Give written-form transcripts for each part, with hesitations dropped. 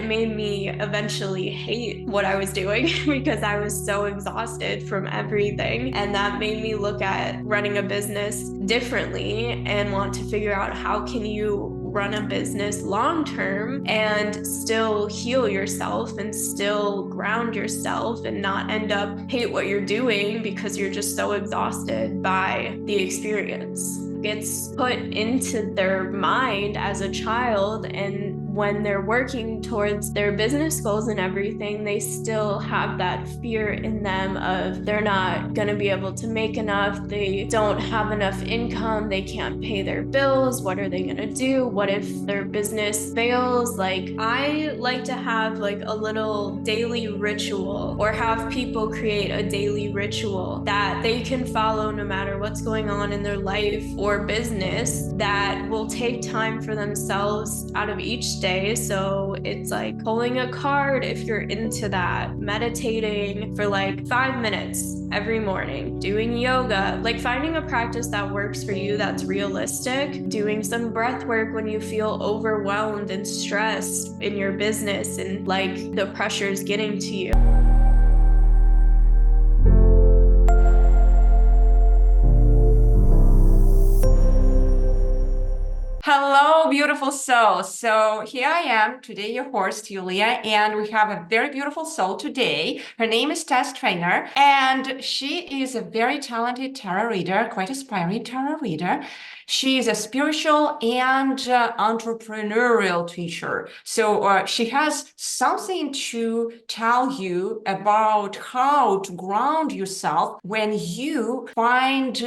it made me eventually hate what I was doing because I was so exhausted from everything. And that made me look at running a business differently and want to figure out how can you run a business long term and still heal yourself and still ground yourself and not end up hate what you're doing because you're just so exhausted by the experience. Gets put into their mind as a child, and when they're working towards their business goals and everything, they still have that fear in them of they're not going to be able to make enough, they don't have enough income, they can't pay their bills, what are they going to do, what if their business fails? Like, I like to have like a little daily ritual, or have people create a daily ritual that they can follow no matter what's going on in their life or business, that will take time for themselves out of each day. So it's like pulling a card if you're into that, meditating for like 5 minutes every morning, doing yoga, like finding a practice that works for you, that's realistic, doing some breath work when you feel overwhelmed and stressed in your business and like the pressure's getting to you. Hello, beautiful soul. So here I am today, your host, Julia, and we have a very beautiful soul today. Her name is Tess Traynor, and she is a very talented tarot reader, quite aspiring tarot reader. She is a spiritual and entrepreneurial teacher. So she has something to tell you about how to ground yourself when you find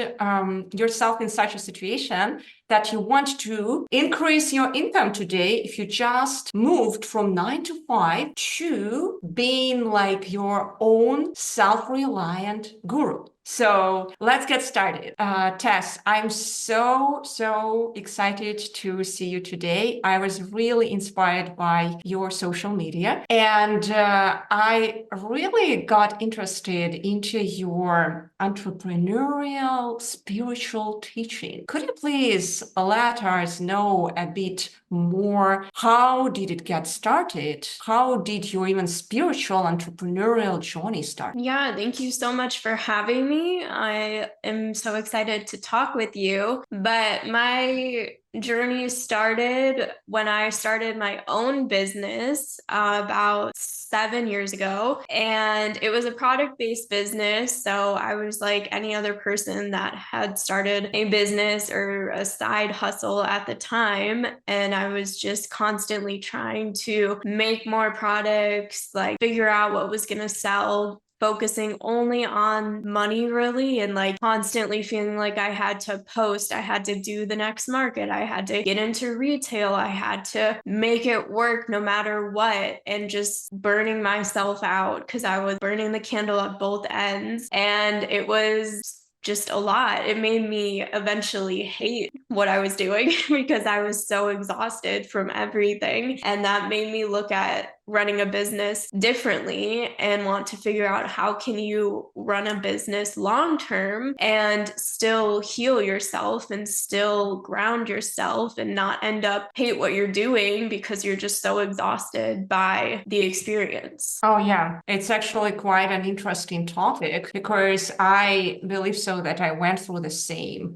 yourself in such a situation that you want to increase your income today if you just moved from 9 to 5 to being like your own self-reliant guru. So let's get started. Tess, I'm so excited to see you today. I was really inspired by your social media, and I really got interested into your entrepreneurial spiritual teaching. Could you please let us know a bit more? How did it get started? How did your even spiritual entrepreneurial journey start? Yeah, thank you so much for having me. I am so excited to talk with you. But my journey started when I started my own business about 7 years ago. And it was a product-based business. So I was like any other person that had started a business or a side hustle at the time. And I was just constantly trying to make more products, like figure out what was going to sell, focusing only on money really, and like constantly feeling like I had to post, I had to do the next market, I had to get into retail, I had to make it work no matter what, and just burning myself out because I was burning the candle at both ends, and it was just a lot. It made me eventually hate what I was doing because I was so exhausted from everything. And that made me look at running a business differently and want to figure out how can you run a business long term and still heal yourself and still ground yourself and not end up hate what you're doing because you're just so exhausted by the experience. Oh, yeah. It's actually quite an interesting topic because I believe so that I went through the same.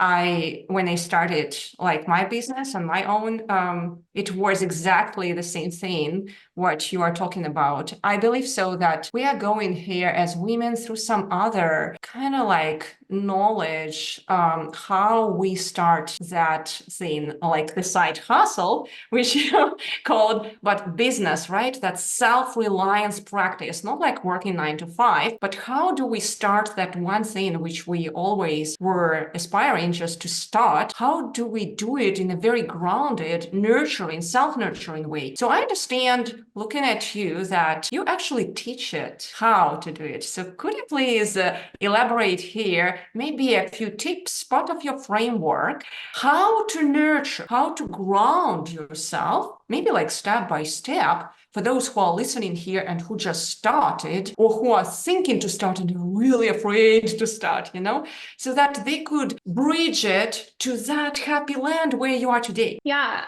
When I started like my business on my own, it was exactly the same thing what you are talking about. I believe so that we are going here as women through some other kind of like knowledge, how we start that thing, like the side hustle, which you called, but business, right? That self-reliance practice, not like working 9 to 5, but how do we start that one thing which we always were aspiring just to start? How do we do it in a very grounded, nurturing, self-nurturing way? So I understand looking at you that you actually teach it how to do it. So could you please elaborate here, maybe a few tips, part of your framework, how to nurture, how to ground yourself, maybe like step by step, for those who are listening here and who just started or who are thinking to start and are really afraid to start, so that they could bridge it to that happy land where you are today? Yeah,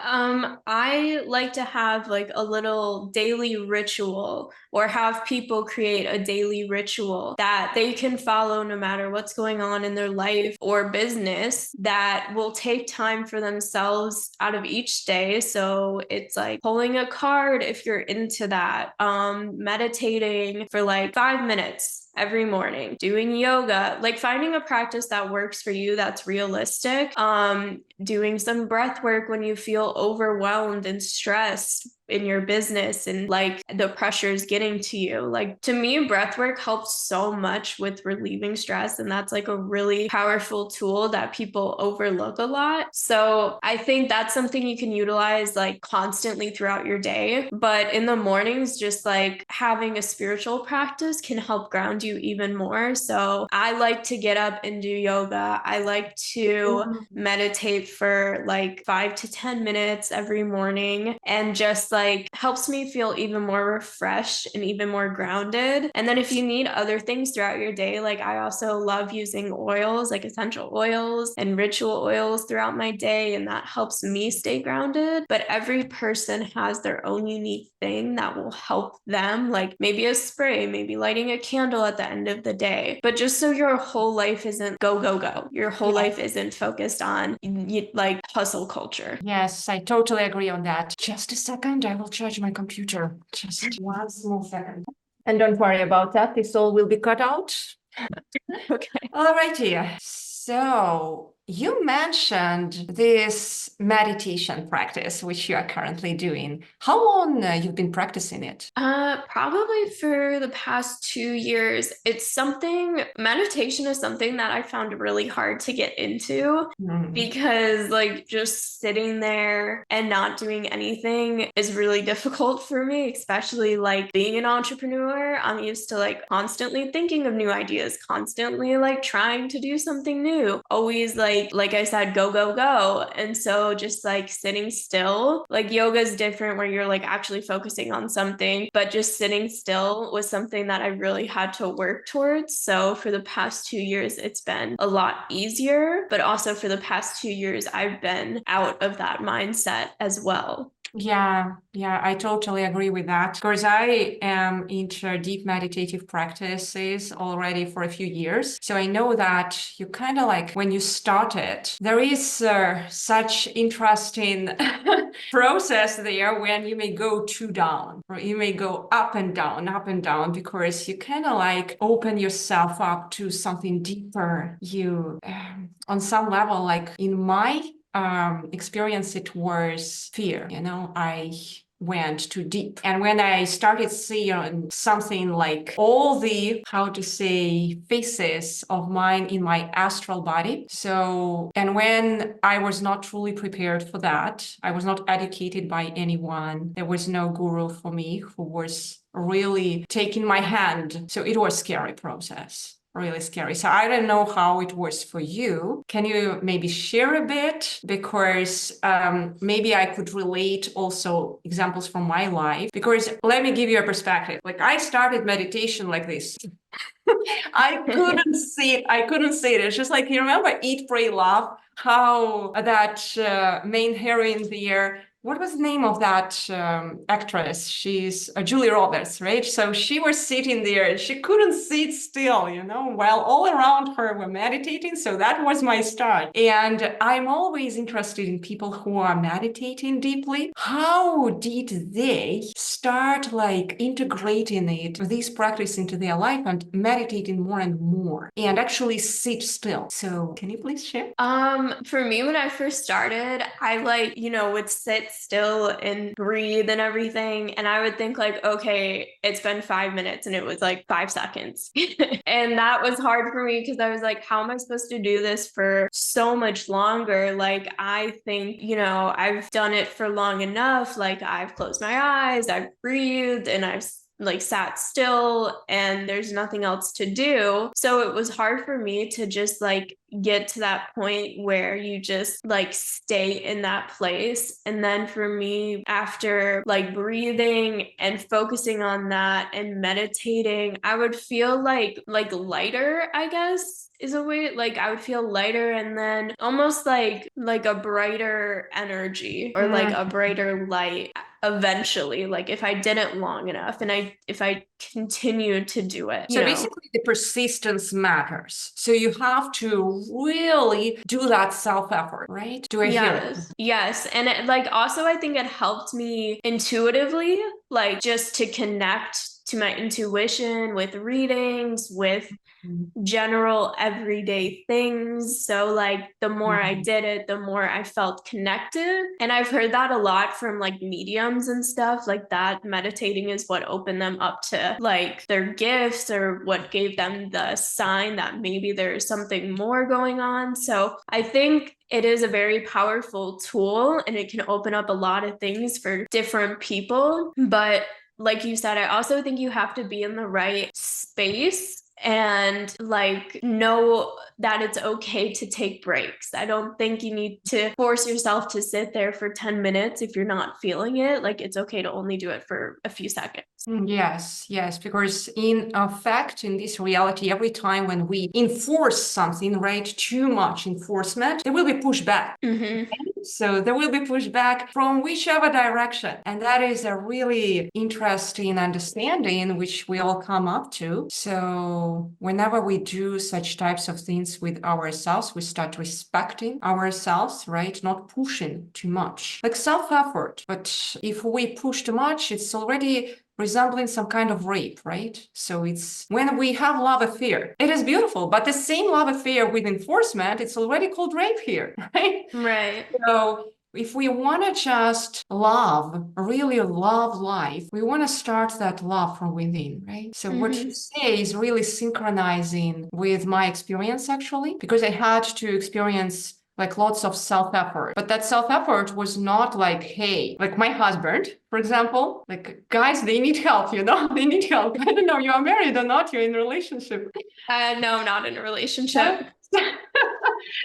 I like to have like a little daily ritual or have people create a daily ritual that they can follow no matter what's going on in their life or business that will take time for themselves out of each day. So it's like pulling a card if you're into that, meditating for like 5 minutes every morning, doing yoga, like finding a practice that works for you that's realistic, doing some breath work when you feel overwhelmed and stressed in your business and like the pressure is getting to you. Like to me, breath work helps so much with relieving stress, and that's like a really powerful tool that people overlook a lot. So I think that's something you can utilize like constantly throughout your day. But in the mornings, just like having a spiritual practice can help ground you even more. So I like to get up and do yoga. I like to meditate for like 5 to 10 minutes every morning, and just like helps me feel even more refreshed and even more grounded. And then if you need other things throughout your day, like I also love using oils, like essential oils and ritual oils throughout my day, and that helps me stay grounded. But every person has their own unique thing that will help them, like maybe a spray, maybe lighting a candle at the end of the day. But just so your whole life isn't go, go, go, your whole life isn't focused on like hustle culture. Yes, I totally agree on that. Just a second, I will charge my computer. Just one small second. And don't worry about that. This all will be cut out. Okay. All righty. So you mentioned this meditation practice, which you are currently doing. How long you've been practicing it? Probably for the past 2 years. Meditation is something that I found really hard to get into because like just sitting there and not doing anything is really difficult for me, especially like being an entrepreneur. I'm used to like constantly thinking of new ideas, constantly like trying to do something new, always like I said, go, go, go. And so just like sitting still, like yoga is different where you're like actually focusing on something, but just sitting still was something that I really had to work towards. So for the past 2 years, it's been a lot easier, but also for the past 2 years, I've been out of that mindset as well. Yeah, I totally agree with that. Because I am into deep meditative practices already for a few years. So I know that you kind of like when you start it, there is such interesting process there when you may go too down or you may go up and down, because you kind of like open yourself up to something deeper. You, on some level, like in my experience, it was fear. I went too deep. And when I started seeing something like all the, how to say, faces of mine in my astral body. So, and when I was not truly prepared for that, I was not educated by anyone. There was no guru for me who was really taking my hand. So it was a scary process. Really scary. So I don't know how it was for you. Can you maybe share a bit? Because maybe I could relate also examples from my life. Because let me give you a perspective. Like I started meditation like this. I couldn't see it. It's just like, you remember Eat, Pray, Love? How that main heroine there, what was the name of that actress? She's Julia Roberts, right? So she was sitting there and she couldn't sit still, while all around her were meditating. So that was my start. And I'm always interested in people who are meditating deeply. How did they start like integrating this practice into their life and meditating more and more and actually sit still? So can you please share? For me, when I first started, I would sit still and breathe and everything. And I would think like, okay, it's been 5 minutes, and it was like 5 seconds. And that was hard for me because I was like, how am I supposed to do this for so much longer? Like, I think, I've done it for long enough. Like I've closed my eyes, I've breathed, and I've like sat still and there's nothing else to do. So it was hard for me to just like get to that point where you just like stay in that place. And then for me, after like breathing and focusing on that and meditating, I would feel like lighter, I guess is a way. Like I would feel lighter, and then almost like a brighter energy or like a brighter light eventually, like if I did it long enough and if I continued to do it, So basically the persistence matters. So you have to really do that self-effort, right? Do I hear it? Yes. And it, like also I think it helped me intuitively, like just to connect to my intuition with readings, with general everyday things. So like the more I did it, the more I felt connected. And I've heard that a lot from like mediums and stuff like that. Meditating is what opened them up to like their gifts, or what gave them the sign that maybe there's something more going on. So I think it is a very powerful tool, and it can open up a lot of things for different people. But like you said, I also think you have to be in the right space and like know that it's okay to take breaks. I don't think you need to force yourself to sit there for 10 minutes if you're not feeling it. Like it's okay to only do it for a few seconds. Yes, yes, because in fact, in this reality, every time when we enforce something, right, too much enforcement, there will be pushback. So there will be pushback from whichever direction. And that is a really interesting understanding which we all come up to. So whenever we do such types of things with ourselves, we start respecting ourselves, right? Not pushing too much. Like self-effort. But if we push too much, it's already resembling some kind of rape, right? So it's when we have love affair, it is beautiful, but the same love affair with enforcement, it's already called rape here, right? Right. So if we want to just love, really love life, we want to start that love from within, right? So what you say is really synchronizing with my experience, actually, because I had to experience like lots of self-effort. But that self-effort was not like, hey, like my husband, for example, like guys, they need help, you know, they need help. I don't know, you are married or not, you're in a relationship. No, not in a relationship.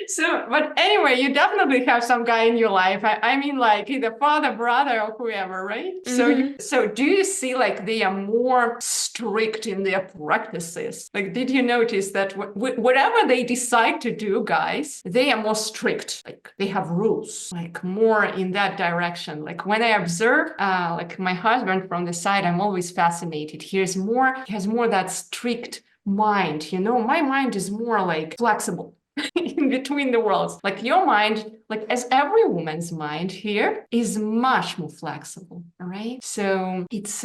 So, but anyway, you definitely have some guy in your life. I mean, like either father, brother, or whoever, right? So do you see like they are more strict in their practices? Like, did you notice that whatever they decide to do, guys, they are more strict. Like they have rules, like more in that direction. Like when I observe, like my husband from the side, I'm always fascinated. He has more that strict mind. You know, my mind is more like flexible. In between the worlds, like your mind, like as every woman's mind here, is much more flexible, all right? So it's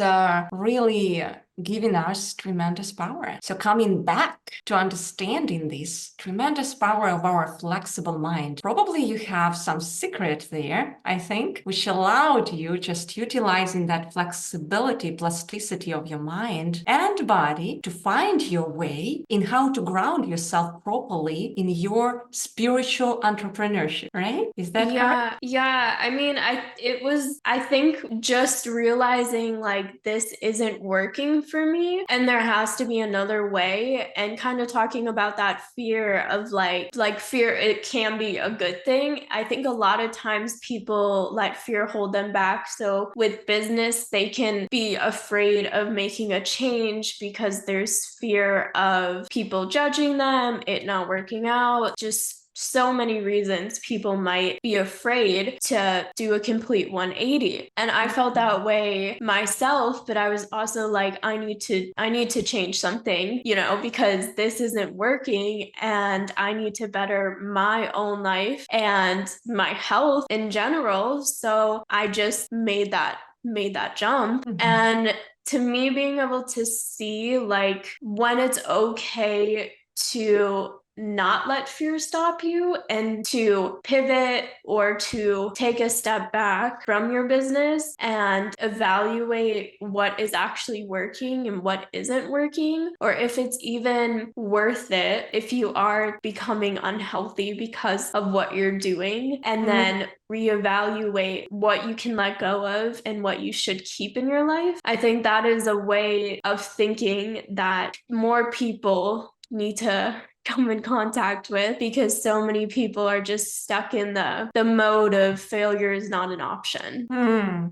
really giving us tremendous power. So coming back to understanding this tremendous power of our flexible mind, probably you have some secret there, I think, which allowed you just utilizing that flexibility, plasticity of your mind and body to find your way in how to ground yourself properly in your spiritual entrepreneurship, right? Is that correct? Yeah. I mean, I think just realizing like this isn't working for me and there has to be another way, and kind of talking about that fear of like fear, it can be a good thing. I think a lot of times people let fear hold them back. So with business, they can be afraid of making a change because there's fear of people judging them, it not working out, just so many reasons people might be afraid to do a complete 180. And I felt that way myself, but I was also like, I need to change something, because this isn't working, and I need to better my own life and my health in general. So I just made that jump. And to me, being able to see like when it's okay to not let fear stop you and to pivot or to take a step back from your business and evaluate what is actually working and what isn't working, or if it's even worth it if you are becoming unhealthy because of what you're doing, and then reevaluate what you can let go of and what you should keep in your life. I think that is a way of thinking that more people need to come in contact with, because so many people are just stuck in the mode of failure is not an option.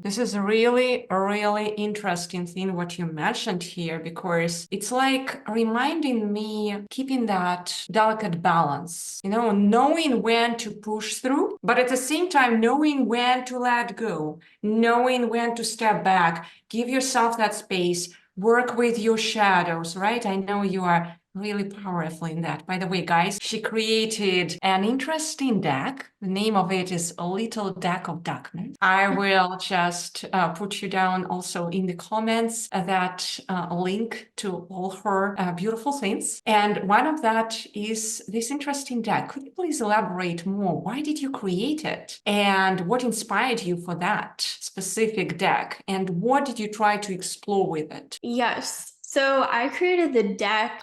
This is really a really interesting thing what you mentioned here, because it's like reminding me keeping that delicate balance, knowing when to push through, but at the same time knowing when to let go, knowing when to step back, give yourself that space, work with your shadows, right? I know you are really powerful in that. By the way, guys, she created an interesting deck. The name of it is A Little Deck of Darkness. I will just put you down also in the comments that link to all her beautiful things. And one of that is this interesting deck. Could you please elaborate more? Why did you create it? And what inspired you for that specific deck? And what did you try to explore with it? Yes. So I created the deck,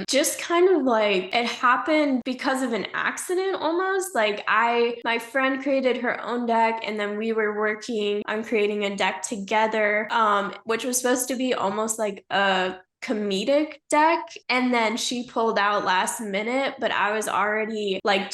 just kind of like it happened because of an accident almost. Like my friend created her own deck, and then we were working on creating a deck together, which was supposed to be almost like a comedic deck, and then she pulled out last minute, but I was already like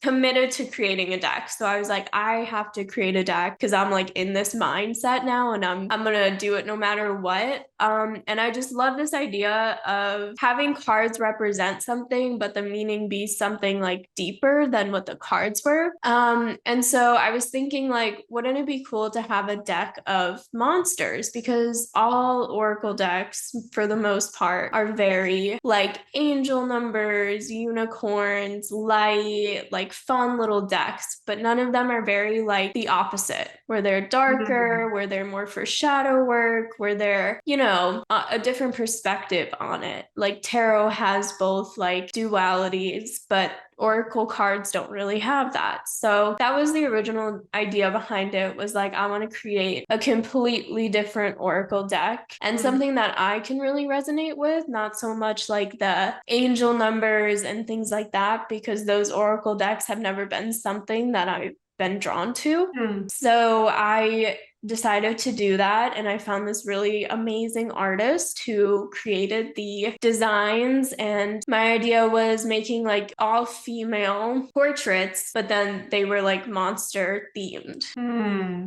committed to creating a deck. So I was like, I have to create a deck because I'm like in this mindset now, and I'm gonna do it no matter what. And I just love this idea of having cards represent something, but the meaning be something like deeper than what the cards were. And so I was thinking, like, wouldn't it be cool to have a deck of monsters? Because all Oracle decks, for the most part, are very like angel numbers, unicorns, light, like fun little decks, but none of them are very like the opposite, where they're darker, where they're more for shadow work, where they're, a different perspective on it. Like tarot has both like dualities, but Oracle cards don't really have that. So that was the original idea behind it, was like, I want to create a completely different Oracle deck and something that I can really resonate with, not so much like the angel numbers and things like that, because those Oracle decks have never been something that I've been drawn to. So I decided to do that, and I found this really amazing artist who created the designs, and my idea was making like all female portraits, but then they were like monster themed.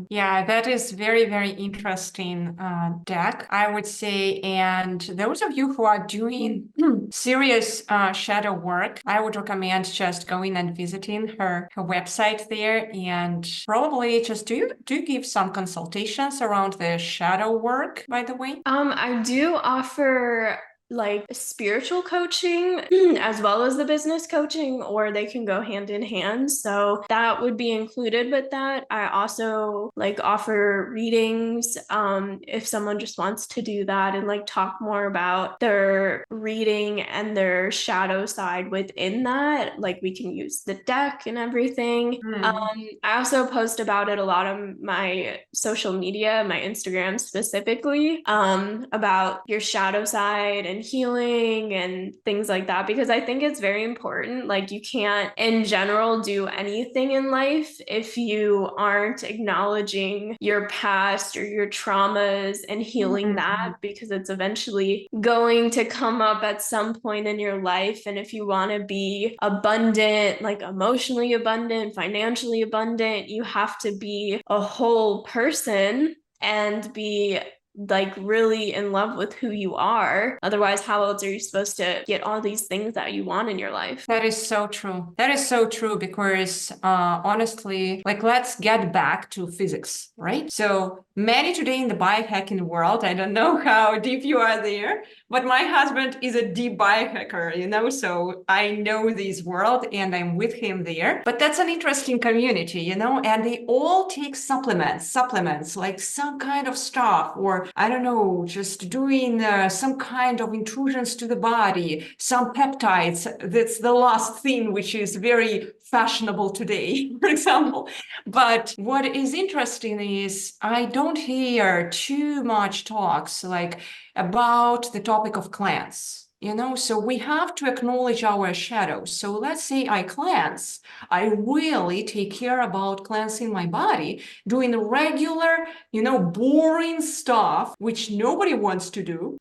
Yeah, that is very, very interesting deck, I would say. And those of you who are doing serious shadow work, I would recommend just going and visiting her website there, and probably just do you give some consultations around the shadow work, by the way? I do offer like spiritual coaching as well as the business coaching, or they can go hand in hand. So that would be included with that. I also like offer readings if someone just wants to do that and like talk more about their reading and their shadow side within that. Like we can use the deck and everything. I also post about it a lot on my social media, my Instagram specifically, about your shadow side and healing and things like that, because I think it's very important. Like you can't in general do anything in life if you aren't acknowledging your past or your traumas and healing that, because it's eventually going to come up at some point in your life. And if you want to be abundant, like emotionally abundant, financially abundant, you have to be a whole person and be like really in love with who you are. Otherwise, how else are you supposed to get all these things that you want in your life? That is so true. That is so true, because honestly, like let's get back to physics, right? So many today in the biohacking world, I don't know how deep you are there, but my husband is a deep biohacker, so I know this world and I'm with him there. But that's an interesting community, and they all take supplements, like some kind of stuff, or or I don't know, just doing some kind of intrusions to the body, some peptides. That's the last thing, which is very fashionable today, for example. But what is interesting is I don't hear too much talks like about the topic of cleanse. So we have to acknowledge our shadows. So let's say I cleanse. I really take care about cleansing my body, doing regular, boring stuff, which nobody wants to do.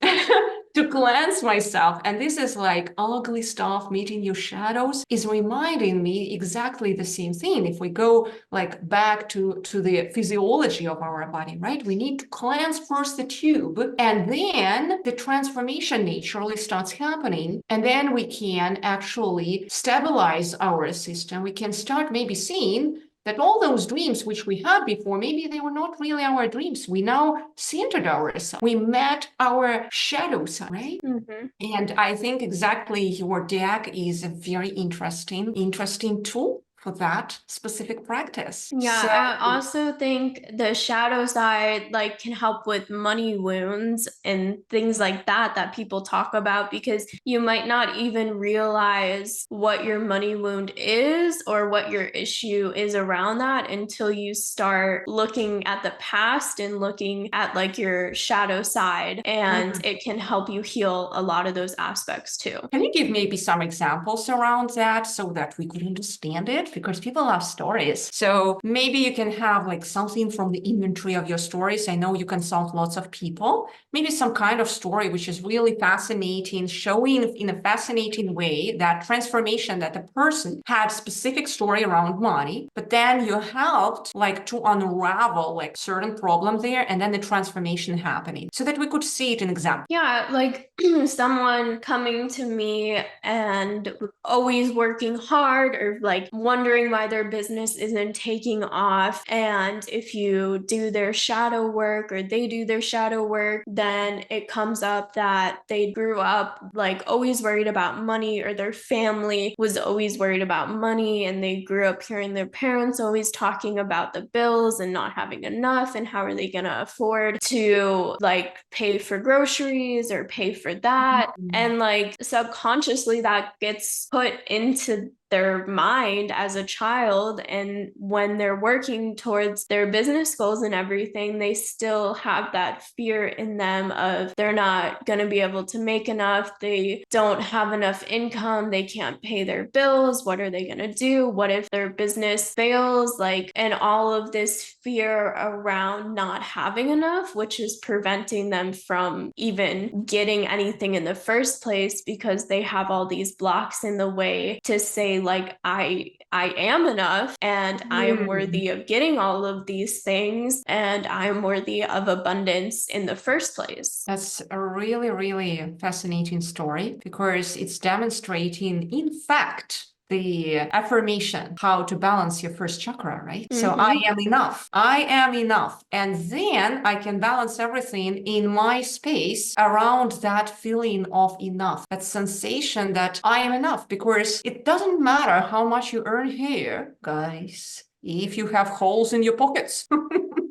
To cleanse myself. And this is like ugly stuff, meeting your shadows, is reminding me exactly the same thing. If we go like back to the physiology of our body, right? We need to cleanse first the tube, and then the transformation naturally starts happening. And then we can actually stabilize our system. We can start maybe seeing that all those dreams which we had before, maybe they were not really our dreams. We now centered ourselves. We met our shadow side, right? Mm-hmm. And I think exactly your deck is a very interesting tool for that specific practice. Yeah, So, I also think the shadow side like can help with money wounds and things like that people talk about, because you might not even realize what your money wound is or what your issue is around that until you start looking at the past and looking at like your shadow side, and it can help you heal a lot of those aspects too. Can you give maybe some examples around that so that we could understand it? Because people have stories. So maybe you can have like something from the inventory of your stories. I know you consult lots of people. Maybe some kind of story which is really fascinating, showing in a fascinating way that transformation, that the person had specific story around money, but then you helped like to unravel like certain problem there, and then the transformation happening so that we could see it in example. Yeah, like someone coming to me and always working hard or like wondering why their business isn't taking off. And if you do their shadow work or they do their shadow work, then it comes up that they grew up like always worried about money, or their family was always worried about money, and they grew up hearing their parents always talking about the bills and not having enough, and how are they going to afford to like pay for groceries or pay for that. And like subconsciously that gets put into their mind as a child, and when they're working towards their business goals and everything, they still have that fear in them of they're not going to be able to make enough, they don't have enough income, they can't pay their bills, what are they going to do, what if their business fails, like, and all of this fear around not having enough, which is preventing them from even getting anything in the first place, because they have all these blocks in the way to say like I am enough, and I am worthy of getting all of these things, and I am worthy of abundance in the first place. That's a really, really fascinating story, because it's demonstrating, in fact, the affirmation, how to balance your first chakra, right? So I am enough. I am enough. And then I can balance everything in my space around that feeling of enough, that sensation that I am enough, because it doesn't matter how much you earn here, guys, if you have holes in your pockets.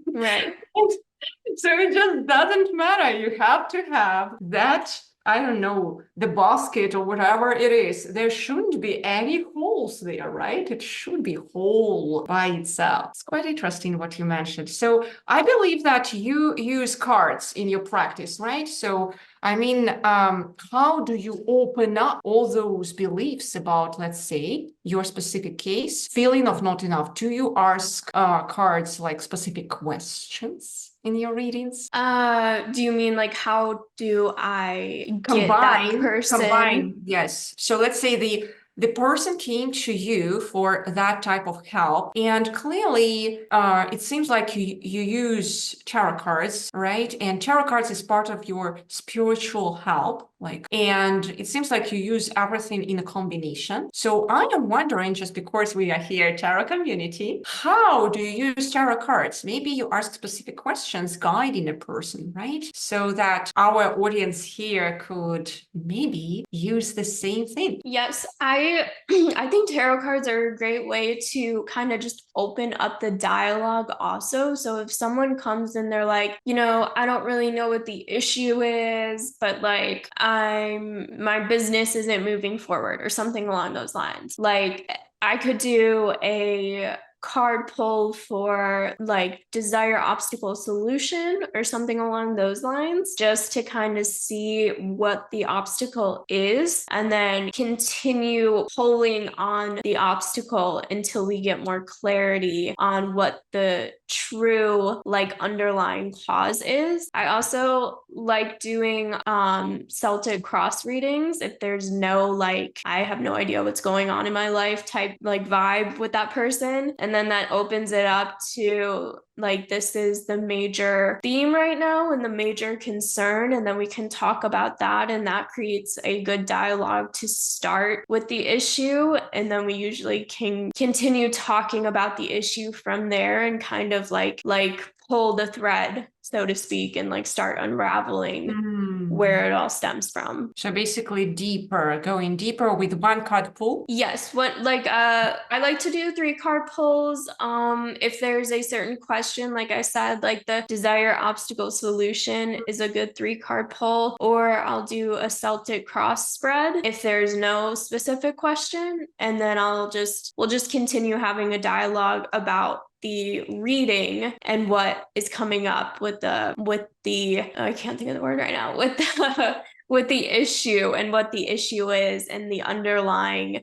Right. So it just doesn't matter. You have to have that, I don't know, the basket or whatever it is. There shouldn't be any holes there, right? It should be whole by itself. It's quite interesting what you mentioned. So I believe that you use cards in your practice, right? So I mean, how do you open up all those beliefs about, let's say, your specific case, feeling of not enough? Do you ask cards like specific questions in your readings? Do you mean like how do I get that person? Combine, yes. So let's say the person came to you for that type of help, and clearly it seems like you use tarot cards, right? And tarot cards is part of your spiritual help. And it seems like you use everything in a combination. So I am wondering, just because we are here, tarot community, how do you use tarot cards? Maybe you ask specific questions guiding a person, right? So that our audience here could maybe use the same thing. Yes, I I think tarot cards are a great way to kind of just open up the dialogue also. So if someone comes and they're like, I don't really know what the issue is, but like my business isn't moving forward or something along those lines. Like I could do a card pull for like desire obstacle solution or something along those lines, just to kind of see what the obstacle is and then continue pulling on the obstacle until we get more clarity on what the true like underlying cause is. I also like doing Celtic cross readings if there's no like I have no idea what's going on in my life type like vibe with that person, and then that opens it up to like this is the major theme right now and the major concern, and then we can talk about that, and that creates a good dialogue to start with the issue, and then we usually can continue talking about the issue from there and kind of like pull the thread, so to speak, and like start unraveling where it all stems from. So basically going deeper with one card pull? Yes, I like to do 3 card pulls. If there's a certain question, like I said, like the desire obstacle solution is a good 3 card pull, or I'll do a Celtic cross spread if there's no specific question, and then we'll just continue having a dialogue about the reading and what is coming up with the I can't think of the word right now, with the with the issue and what the issue is and the underlying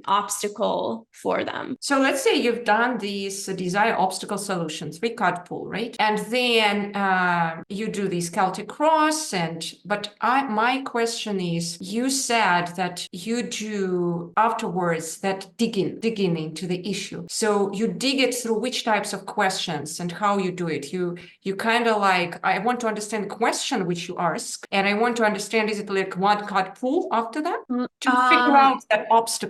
obstacle for them. So let's say you've done these desire obstacle solutions, 3 card pull, right? And then you do this Celtic cross, but my question is, you said that you do afterwards that digging into the issue. So you dig it through which types of questions and how you do it. You kind of like, I want to understand the question which you ask, and I want to understand, is it like 1 card pull after that to figure out that obstacle?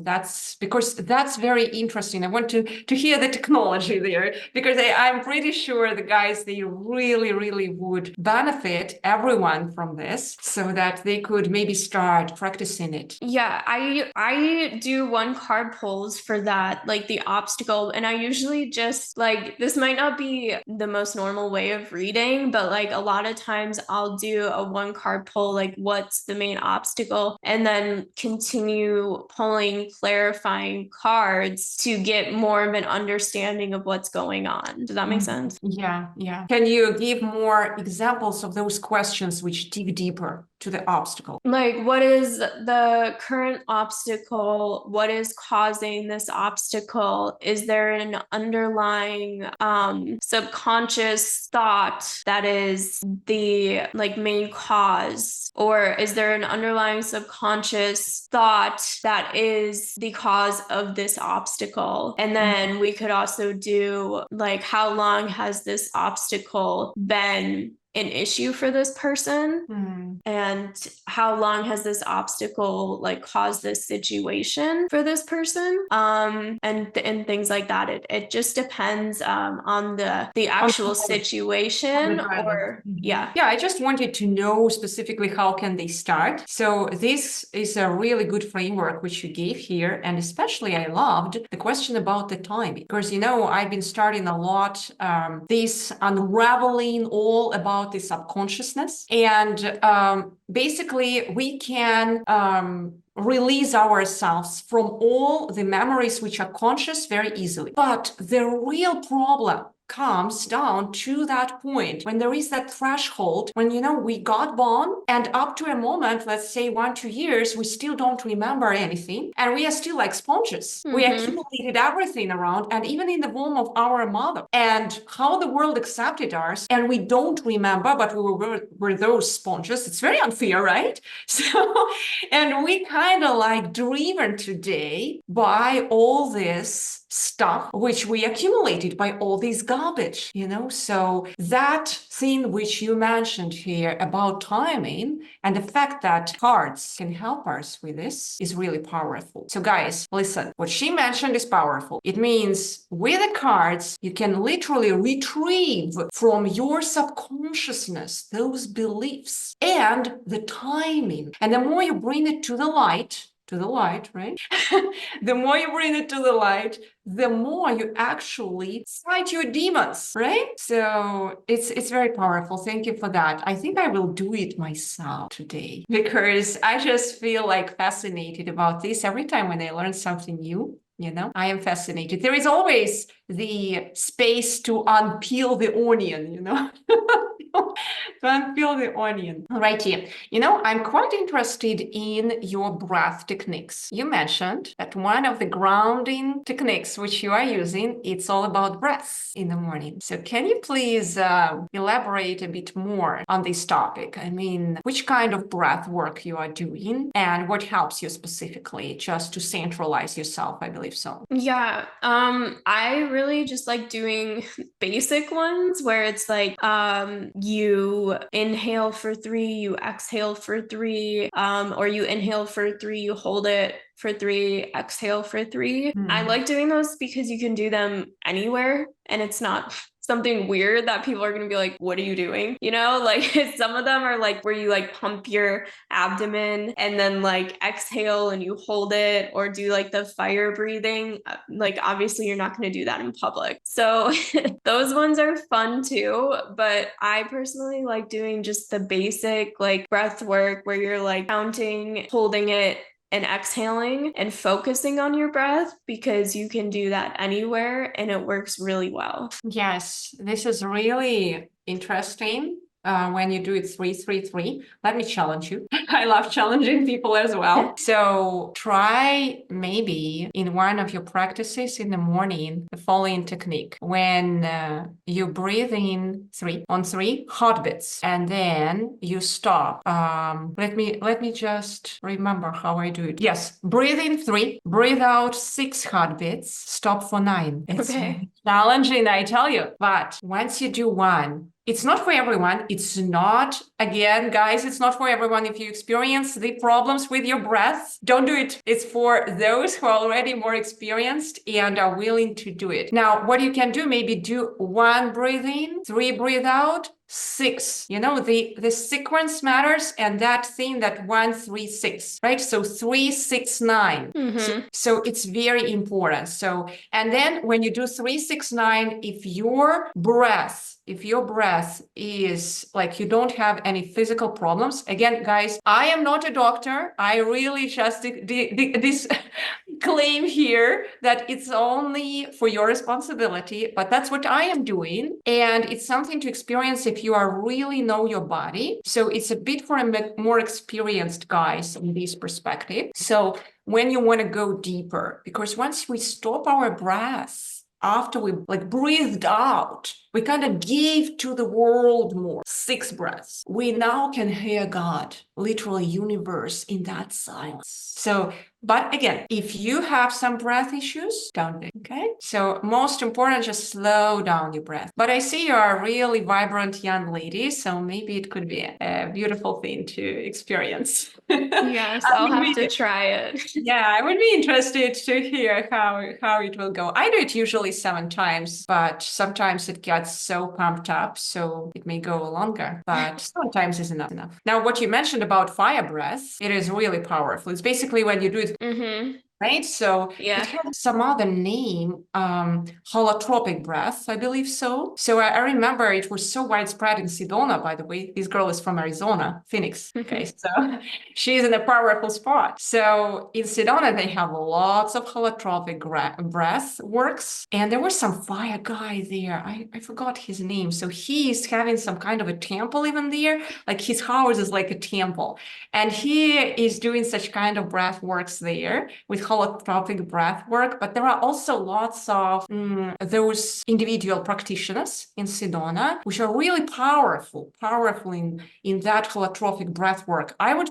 That's because that's very interesting. I want to hear the technology there, because I'm pretty sure the guys, they really, really would benefit everyone from this so that they could maybe start practicing it. Yeah, I do 1 card pulls for that, like the obstacle, and I usually just like, this might not be the most normal way of reading, but like a lot of times I'll do a 1 card pull, like what's the main obstacle, and then continue pulling clarifying cards to get more of an understanding of what's going on. Does that make sense? Yeah. Can you give more examples of those questions which dig deeper to the obstacle? Like, what is the current obstacle? What is causing this obstacle? Is there an underlying subconscious thought that is the like main cause? Or is there an underlying subconscious thought that is the cause of this obstacle? And then we could also do like, how long has this obstacle been an issue for this person, and how long has this obstacle like caused this situation for this person, and things like that. It just depends on the actual situation, or yeah. I just wanted to know specifically how can they start. So this is a really good framework which you gave here, and especially I loved the question about the timing, because I've been starting a lot this unraveling all about the subconsciousness, and basically we can release ourselves from all the memories which are conscious very easily. But the real problem comes down to that point when there is that threshold when we got born, and up to a moment, let's say 1-2 years, we still don't remember anything, and we are still like sponges. We accumulated everything around, and even in the womb of our mother, and how the world accepted us, and we don't remember, but we were those sponges. It's very unfair, right? So, and we kind of like driven today by all this stuff which we accumulated by all this garbage, So that thing which you mentioned here about timing and the fact that cards can help us with this is really powerful. So guys, listen, what she mentioned is powerful. It means with the cards, you can literally retrieve from your subconsciousness those beliefs and the timing. And the more you bring it to the light, right? The more you bring it to the light, the more you actually fight your demons, right? So it's very powerful. Thank you for that. I think I will do it myself today because I just feel like fascinated about this every time when I learn something new. I am fascinated. There is always the space to unpeel the onion, to unpeel the onion right here. I'm quite interested in your breath techniques. You mentioned that one of the grounding techniques which you are using, it's all about breath in the morning. So can you please elaborate a bit more on this topic? I mean, which kind of breath work you are doing and what helps you specifically just to centralize yourself, I believe so. Yeah, I really just like doing basic ones where it's like you inhale for 3, you exhale for 3, or you inhale for 3, you hold it for 3, exhale for 3. I like doing those because you can do them anywhere and it's not something weird that people are going to be like, what are you doing? Like some of them are like where you like pump your abdomen and then like exhale and you hold it, or do like the fire breathing. Like obviously you're not going to do that in public. So those ones are fun too. But I personally like doing just the basic like breath work where you're like counting, holding it, and exhaling and focusing on your breath, because you can do that anywhere and it works really well. Yes, this is really interesting. When you do it 3-3-3, let me challenge you. I love challenging people as well. So try maybe in one of your practices in the morning the following technique. When you breathe in 3 on 3 heartbeats, and then you stop. Let me just remember how I do it. Yes, breathe in 3, breathe out 6 heartbeats, stop for 9. It's challenging, I tell you. But once you do 1, it's not for everyone. It's not, again, guys, it's not for everyone. If you experience the problems with your breath, don't do it. It's for those who are already more experienced and are willing to do it. Now, what you can do, maybe do 1 breathe in, 3 breathe out, 6. The sequence matters, and that thing that 1, 3, 6, right? So 3, 6, 9. So it's very important. So, and then when you do 3, 6, 9, if your breath is like you don't have any physical problems, again, guys, I am not a doctor. I really just this claim here that it's only for your responsibility, but that's what I am doing. And it's something to experience if you are really know your body. So it's a bit for a more experienced guys in this perspective. So when you want to go deeper, because once we stop our breath, after we like breathed out, we kind of gave to the world more. 6 breaths. We now can hear God, literally universe in that silence. So, but again, if you have some breath issues, don't do it, okay? So most important, just slow down your breath. But I see you are a really vibrant young lady, so maybe it could be a beautiful thing to experience. Yes, I'll have to try it. Yeah, I would be interested to hear how it will go. I do it usually 7 times, but sometimes it gets so pumped up, so it may go longer, but sometimes is enough. Now, what you mentioned about fire breath, it is really powerful. It's basically when you do it right? So it has some other name, holotropic breath, I believe so. So I remember it was so widespread in Sedona, by the way. This girl is from Arizona, Phoenix. Okay, so she's in a powerful spot. So in Sedona, they have lots of holotropic breath works. And there was some fire guy there. I forgot his name. So he's having some kind of a temple even there. Like his house is like a temple. And he is doing such kind of breath works there with holotropic breath work, but there are also lots of those individual practitioners in Sedona, which are really powerful in that holotropic breath work. I would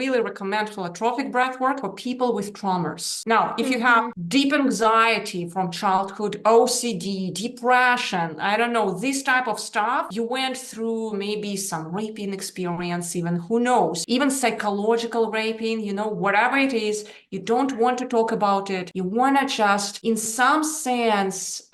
really recommend holotropic breath work for people with traumas. Now, if you have deep anxiety from childhood, OCD, depression, I don't know, this type of stuff, you went through maybe some raping experience, even, who knows, even psychological raping, you know, whatever it is, you don't want to talk about it. You want to just, in some sense,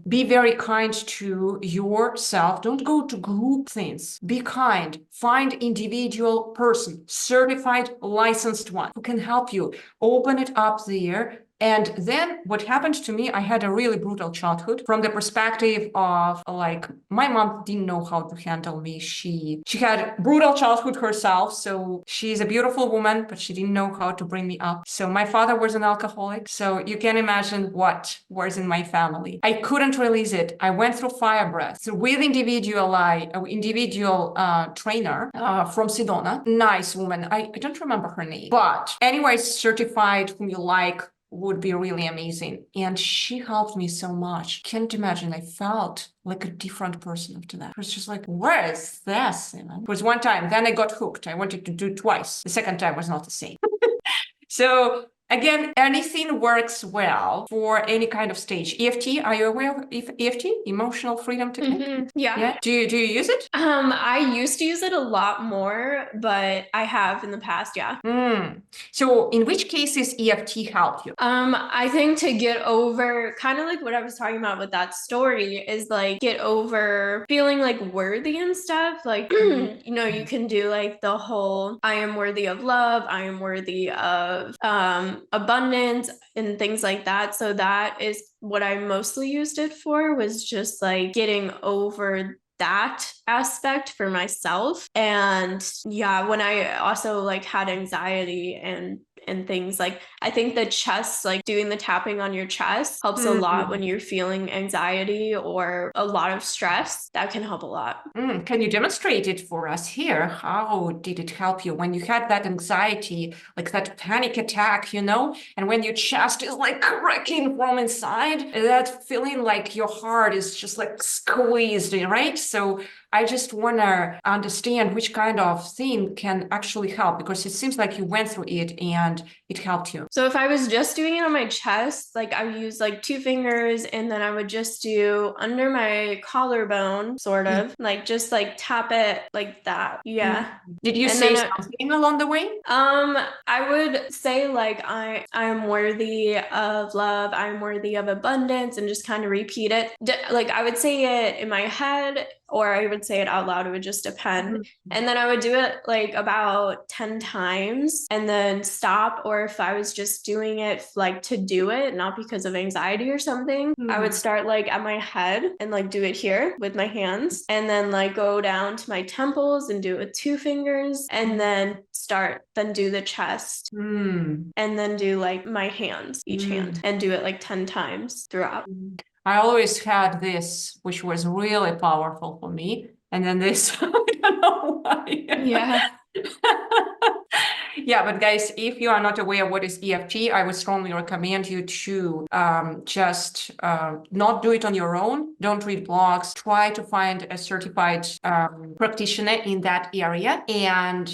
be very kind to yourself. Don't go to group things. Be kind. Find individual person, certified, licensed one who can help you. Open it up there. And then what happened to me, I had a really brutal childhood from the perspective of, like, my mom didn't know how to handle me. She had brutal childhood herself. So she's a beautiful woman, but she didn't know how to bring me up. So my father was an alcoholic. So you can imagine what was in my family. I couldn't release it. I went through fire breath. So with individual trainer from Sedona, nice woman. I don't remember her name, but anyways, certified, whom you like, would be really amazing. And she helped me so much. Can't imagine. I felt like a different person after that. It was just like, where is this? It was one time, then I got hooked. I wanted to do it twice. The second time was not the same. So again, anything works well for any kind of stage. EFT, are you aware of EFT? Emotional Freedom Technique? Yeah. Do you use it? I used to use it a lot more, but I have in the past, yeah. So in which cases EFT help you? I think to get over, kind of like what I was talking about with that story, is like get over feeling like worthy and stuff. Like, you know, you can do like the whole I am worthy of love, I am worthy of abundance and things like that. So that is what I mostly used it for, was just like getting over that aspect for myself. And yeah, when I also like had anxiety and things, like I think the chest, like doing the tapping on your chest, helps a lot when you're feeling anxiety or a lot of stress. That can help a lot. Can you demonstrate it for us here? How did it help you when you had that anxiety, like that panic attack, you know, and when your chest is like cracking from inside, that feeling like your heart is just like squeezed, right? So I just want to understand which kind of thing can actually help, because it seems like you went through it and it helped you. So if I was just doing it on my chest, like I would use like 2 fingers, and then I would just do under my collarbone, sort of, like just like tap it like that. Yeah. Did you And say then something along the way? I would say like I'm worthy of love, I'm worthy of abundance, and just kind of repeat it. Like I would say it in my head, or I would say it out loud. It would just depend. And then I would do it like about 10 times and then stop. Or if I was just doing it like to do it, not because of anxiety or something, I would start like at my head and like do it here with my hands, and then like go down to my temples and do it with 2 fingers, and then do the chest, and then do like my hands, each hand, and do it like 10 times throughout. I always had this, which was really powerful for me. And then this, I don't know why. Yeah. Yeah, but guys, if you are not aware what is EFT, I would strongly recommend you to just not do it on your own. Don't read blogs. Try to find a certified practitioner in that area, and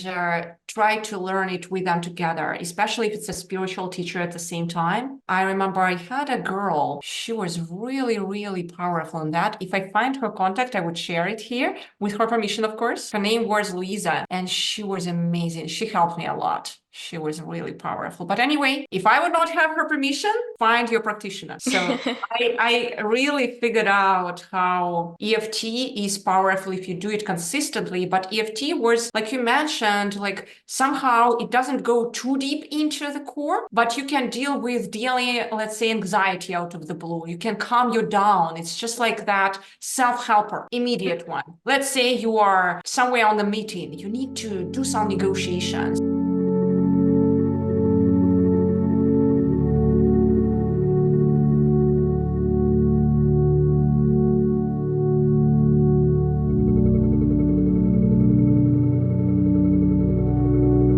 try to learn it with them together, especially if it's a spiritual teacher at the same time. I remember I had a girl, she was really, really powerful in that. If I find her contact, I would share it here with her permission, of course. Her name was Lisa, and she was amazing. She helped me a lot. She was really powerful. But anyway, if I would not have her permission, find your practitioner. So I really figured out how EFT is powerful if you do it consistently. But EFT was, like you mentioned, like somehow it doesn't go too deep into the core, but you can deal with daily, let's say, anxiety out of the blue. You can calm you down. It's just like that self-helper, immediate one. Let's say you are somewhere on the meeting. You need to do some negotiations.